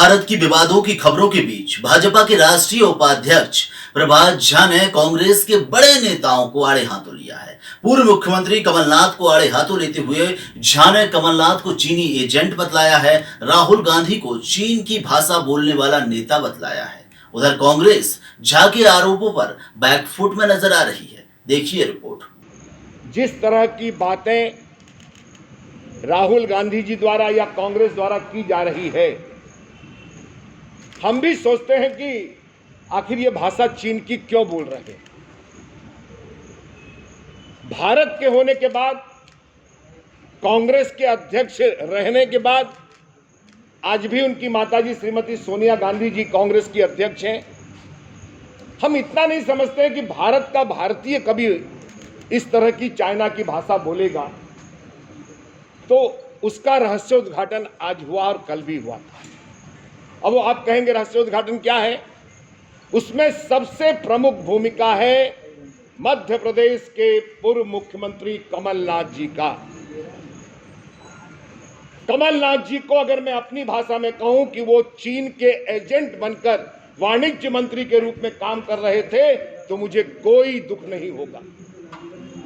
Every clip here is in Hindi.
भारत की विवादों की खबरों के बीच भाजपा के राष्ट्रीय उपाध्यक्ष प्रभात झा ने कांग्रेस के बड़े नेताओं को आड़े हाथों लिया है। पूर्व मुख्यमंत्री कमलनाथ को आड़े हाथों लेते हुए झा ने कमलनाथ को चीनी एजेंट बतलाया है, राहुल गांधी को चीन की भाषा बोलने वाला नेता बतलाया है। उधर कांग्रेस झा के आरोपों पर बैकफुट में नजर आ रही है। देखिए रिपोर्ट। जिस तरह की बातें राहुल गांधी जी द्वारा या कांग्रेस द्वारा की जा रही है, हम भी सोचते हैं कि आखिर ये भाषा चीन की क्यों बोल रहे हैं। भारत के होने के बाद, कांग्रेस के अध्यक्ष रहने के बाद, आज भी उनकी माताजी श्रीमती सोनिया गांधी जी कांग्रेस की अध्यक्ष हैं। हम इतना नहीं समझते हैं कि भारत का भारतीय कभी इस तरह की चाइना की भाषा बोलेगा, तो उसका रहस्योद्घाटन आज हुआ और कल भी हुआ था। अब वो आप कहेंगे रहस्योद्घाटन क्या है? उसमें सबसे प्रमुख भूमिका है मध्य प्रदेश के पूर्व मुख्यमंत्री कमलनाथ जी का। कमलनाथ जी को अगर मैं अपनी भाषा में कहूं कि वो चीन के एजेंट बनकर वाणिज्य मंत्री के रूप में काम कर रहे थे, तो मुझे कोई दुख नहीं होगा।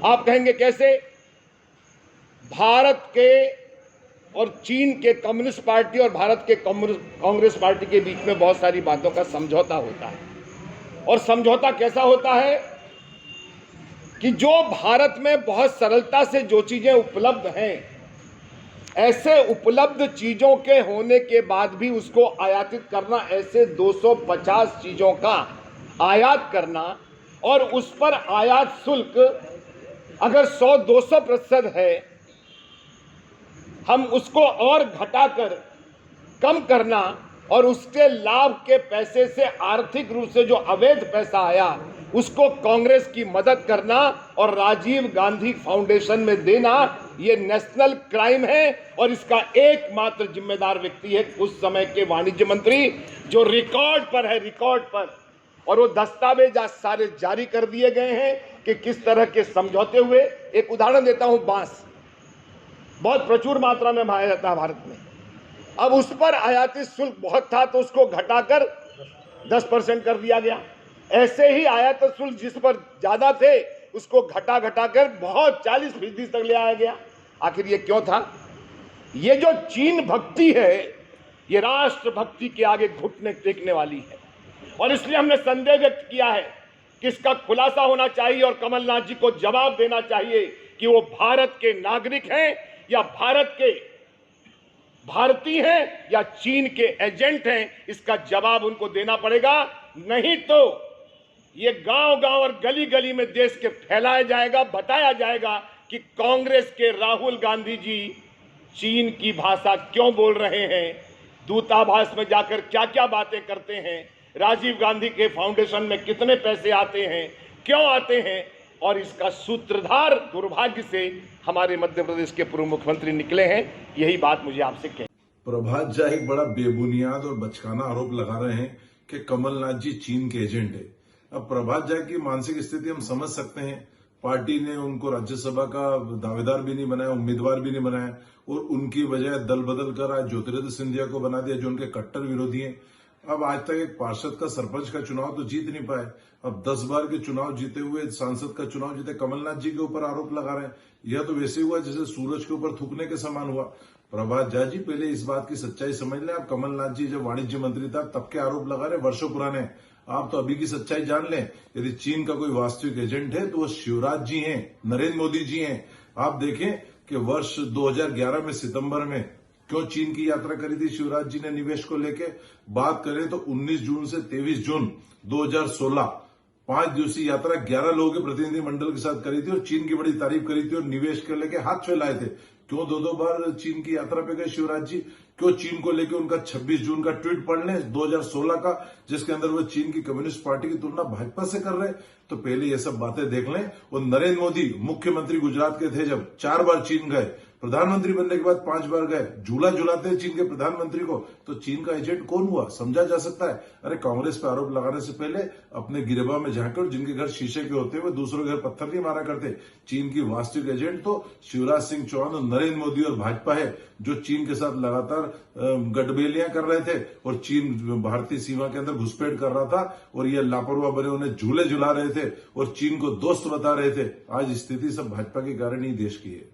आप कहेंगे कैसे? भारत के और चीन के कम्युनिस्ट पार्टी और भारत के कांग्रेस पार्टी के बीच में बहुत सारी बातों का समझौता होता है। और समझौता कैसा होता है कि जो भारत में बहुत सरलता से जो चीजें उपलब्ध हैं, ऐसे उपलब्ध चीजों के होने के बाद भी उसको आयातित करना, ऐसे 250 चीजों का आयात करना, और उस पर आयात शुल्क अगर 100-200% है, हम उसको और घटाकर कम करना और उसके लाभ के पैसे से आर्थिक रूप से जो अवैध पैसा आया उसको कांग्रेस की मदद करना और राजीव गांधी फाउंडेशन में देना, ये नेशनल क्राइम है। और इसका एकमात्र जिम्मेदार व्यक्ति है उस समय के वाणिज्य मंत्री, जो रिकॉर्ड पर है, रिकॉर्ड पर। और वो दस्तावेज आज सारे जारी कर दिए गए हैं कि किस तरह के समझौते हुए। एक उदाहरण देता हूं, बांस बहुत प्रचुर मात्रा में पाया जाता है भारत में। अब उस पर आयातित शुल्क बहुत था तो उसको घटाकर 10% कर दिया गया। ऐसे ही आयातित शुल्क जिस पर ज्यादा थे उसको घटाकर बहुत 40% तक ले आया गया। आखिर ये क्यों था? ये जो चीन भक्ति है, ये राष्ट्र भक्ति के आगे घुटने टेकने वाली है। और इसलिए हमने संदेह व्यक्त किया है कि इसका खुलासा होना चाहिए और कमलनाथ जी को जवाब देना चाहिए कि वो भारत के नागरिक हैं या भारत के भारतीय हैं या चीन के एजेंट हैं। इसका जवाब उनको देना पड़ेगा, नहीं तो ये गांव-गांव और गली-गली में देश के फैलाया जाएगा, बताया जाएगा कि कांग्रेस के राहुल गांधी जी चीन की भाषा क्यों बोल रहे हैं, दूतावास में जाकर क्या-क्या बातें करते हैं, राजीव गांधी के फाउंडेशन में कितने पैसे आते हैं, क्यों आते हैं। और इसका सूत्रधार दुर्भाग्य से हमारे मध्य प्रदेश के पूर्व मुख्यमंत्री निकले हैं। यही बात मुझे आपसे कहनी। प्रभात झा एक बड़ा बेबुनियाद और बचकाना आरोप लगा रहे हैं कि कमलनाथ जी चीन के एजेंट है। अब प्रभात झा की मानसिक स्थिति हम समझ सकते हैं। पार्टी ने उनको राज्यसभा का दावेदार भी नहीं बनाया, उम्मीदवार भी नहीं बनाया, और उनकी वजह दल बदल कर आज ज्योतिरादित्य सिंधिया को बना दिया, जो उनके कट्टर विरोधी हैं। अब आज तक एक पार्षद का, सरपंच का चुनाव तो जीत नहीं पाए, अब 10 बार के चुनाव जीते हुए सांसद का चुनाव जीते कमलनाथ जी के ऊपर आरोप लगा रहे हैं। यह तो वैसे हुआ जैसे सूरज के ऊपर थूकने के समान हुआ। प्रभात झा जी, पहले इस बात की सच्चाई समझ लें। आप कमलनाथ जी जब वाणिज्य मंत्री था तब के आरोप लगा रहे, वर्षों पुराने। आप तो अभी की सच्चाई जान लें। यदि चीन का कोई वास्तविक एजेंट है तो वो शिवराज जी हैं, नरेंद्र मोदी जी हैं। आप देखें कि वर्ष 2011 में सितंबर में क्यों चीन की यात्रा करी थी शिवराज जी ने निवेश को लेके। बात करें तो 19 जून से 23 जून 2016 5 दिवसीय यात्रा 11 लोगों के प्रतिनिधि मंडल के साथ करी थी और चीन की बड़ी तारीफ करी थी और निवेश के लेके हाथ फैलाए थे। क्यों 2-2 बार चीन की यात्रा पे गए शिवराज जी? क्यों चीन को लेकर उनका 26 जून का ट्वीट पढ़ लें 2016 का, जिसके अंदर वो चीन की कम्युनिस्ट पार्टी की तुलना भाजपा से कर रहे। तो पहले ये सब बातें देख लें। और नरेंद्र मोदी मुख्यमंत्री गुजरात के थे जब 4 बार चीन गए, प्रधानमंत्री बनने के बाद 5 बार गए, झूला झुलाते हैं चीन के प्रधानमंत्री को, तो चीन का एजेंट कौन हुआ समझा जा सकता है। अरे कांग्रेस पे आरोप लगाने से पहले अपने गिरेबा में झांके, और जिनके घर शीशे के होते हुए दूसरों के घर पत्थर नहीं मारा करते। चीन की वास्तविक एजेंट तो शिवराज सिंह चौहान और नरेंद्र मोदी और भाजपा है, जो चीन के साथ लगातार गठबेलियां कर रहे थे और चीन भारतीय सीमा के अंदर घुसपैठ कर रहा था, और ये लापरवाह बने उन्हें झूले झुला रहे थे और चीन को दोस्त बता रहे थे। आज स्थिति सब भाजपा के कारण ही देश की है।